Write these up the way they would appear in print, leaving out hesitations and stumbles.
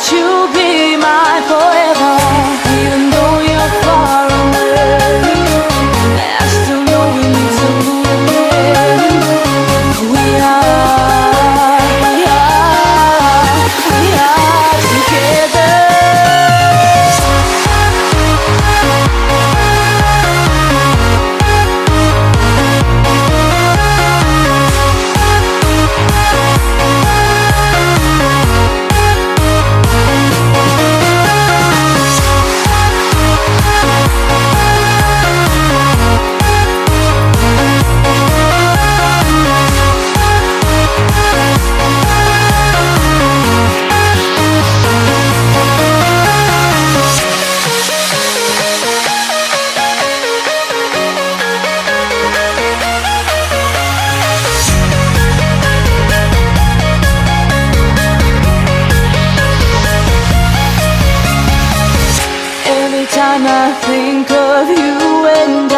that you'll be mine forever. Even though you're far away, I still know we need to move in. We are together. Every time I think of you and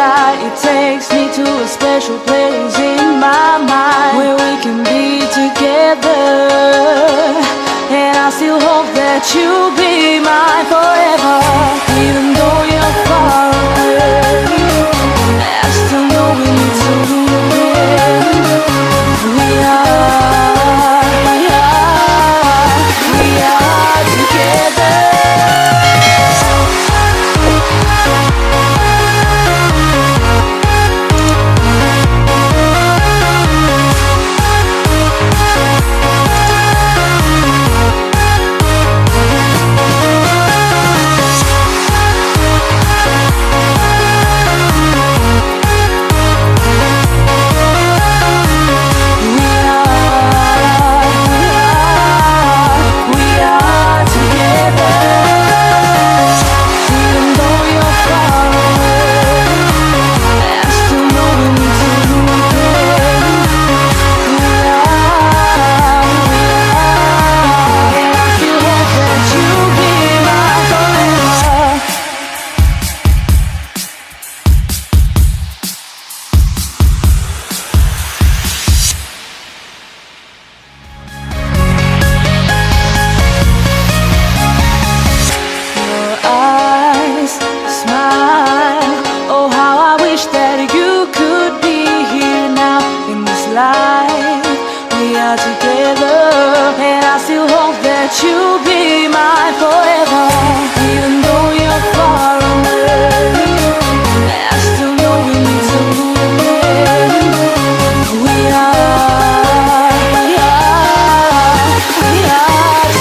it takes me to a special place in my mind where we can be together. And I still hope that you'll be mine forever. Even though you're far away, I still know we need to move in. We are together. You'll be mine forever. Even though you're far away, I still know we need to move in. We are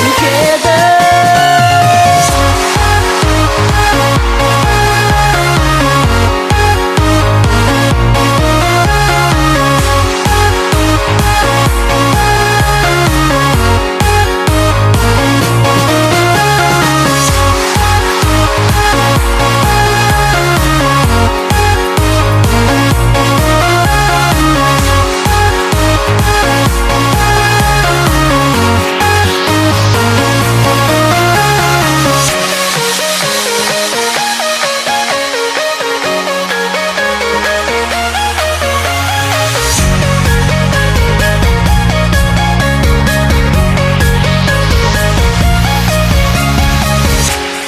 together.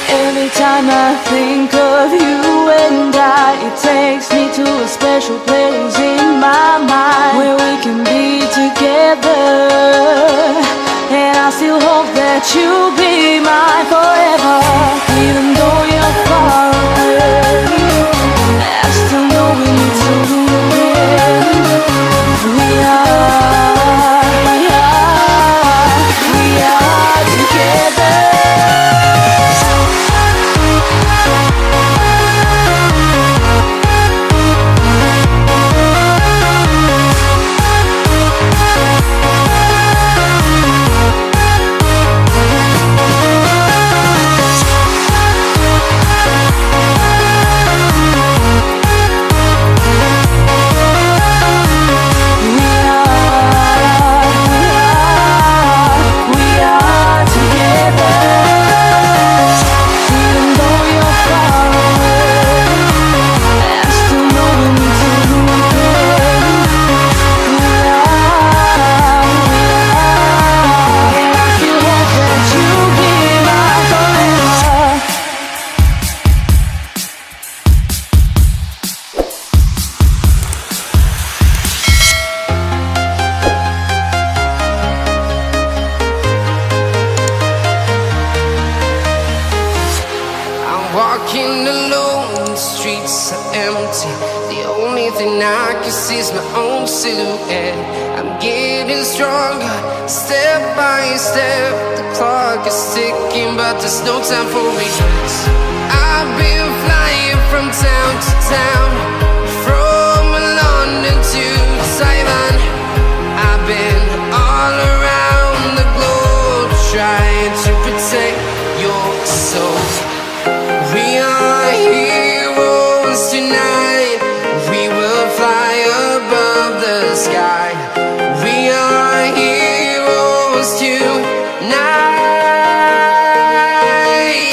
Every time I think of you and it takes me to a special place in my mind where we can be together. And I still hope that you'll be mine forever. Even though you're far away, I still know we need to move in. We are together. walking alone, the streets are empty. The only thing I can see is my own silhouette. I'm getting stronger, step by step. The clock is ticking, but there's no time for regrets. I've been flying from town to town, from London to Taiwan. I've been all around the globe, trying to protect your soul. We are heroes tonight. We will fly above the sky. We are heroes tonight.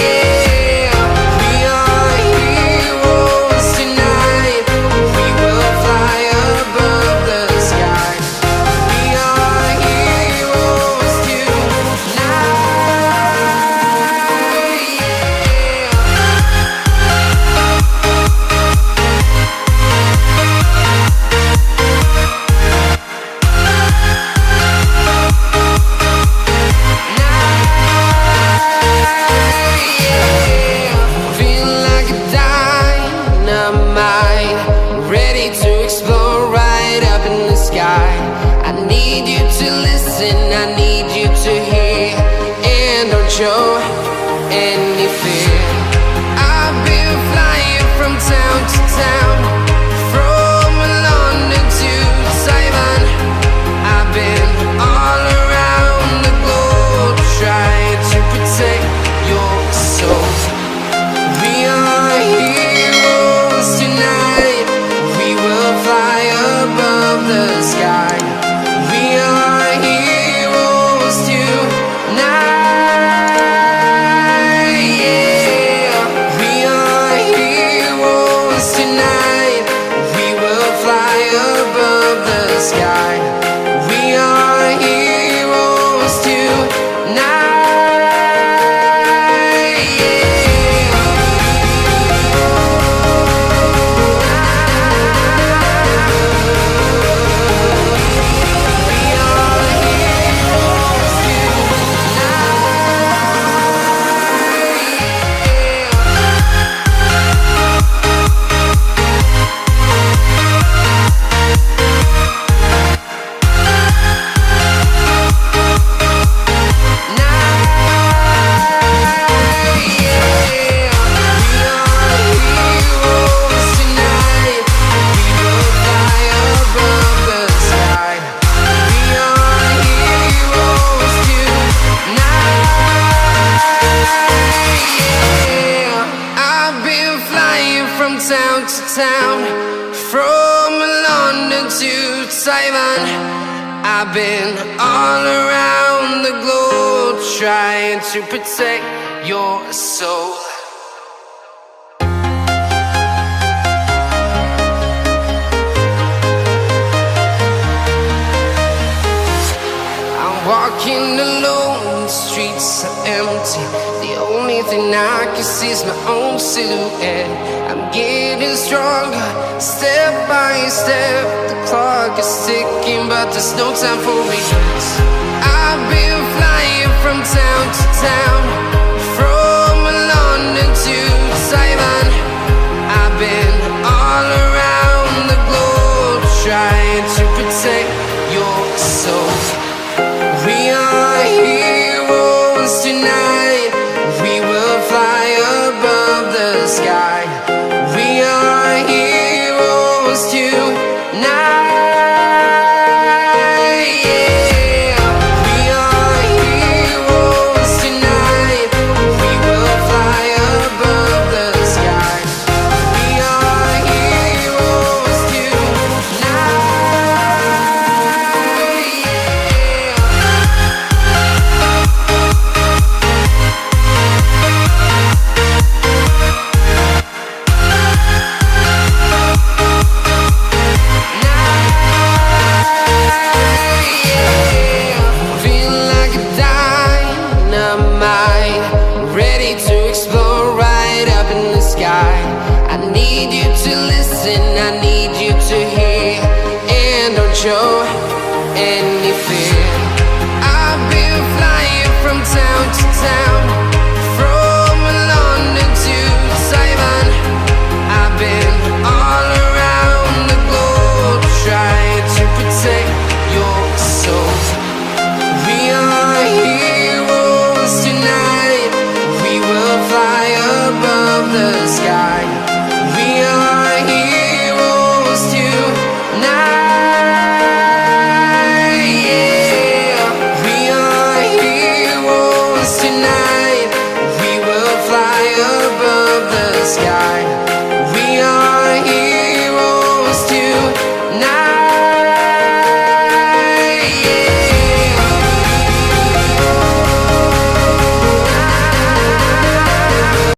Yeah. We are heroes tonight. We will fly above the sky. We are heroes tonight. I need you to hear, and don't show any fear. I've been flying from town to town, from London to Taiwan. I've been all around the globe, trying to protect your soul. We are heroes tonight. We will fly above the sky. We are heroes tonight. Yeah. We are heroes tonight. We will fly above the sky. We are heroes tonight. Town to town, from London to Taiwan. I've been all around the globe, trying to protect your soul. I'm walking alone, the streets are empty. The only thing I can see is my own silhouette. I'm getting stronger, step by step. The clock is ticking, but there's no time for regrets. I've been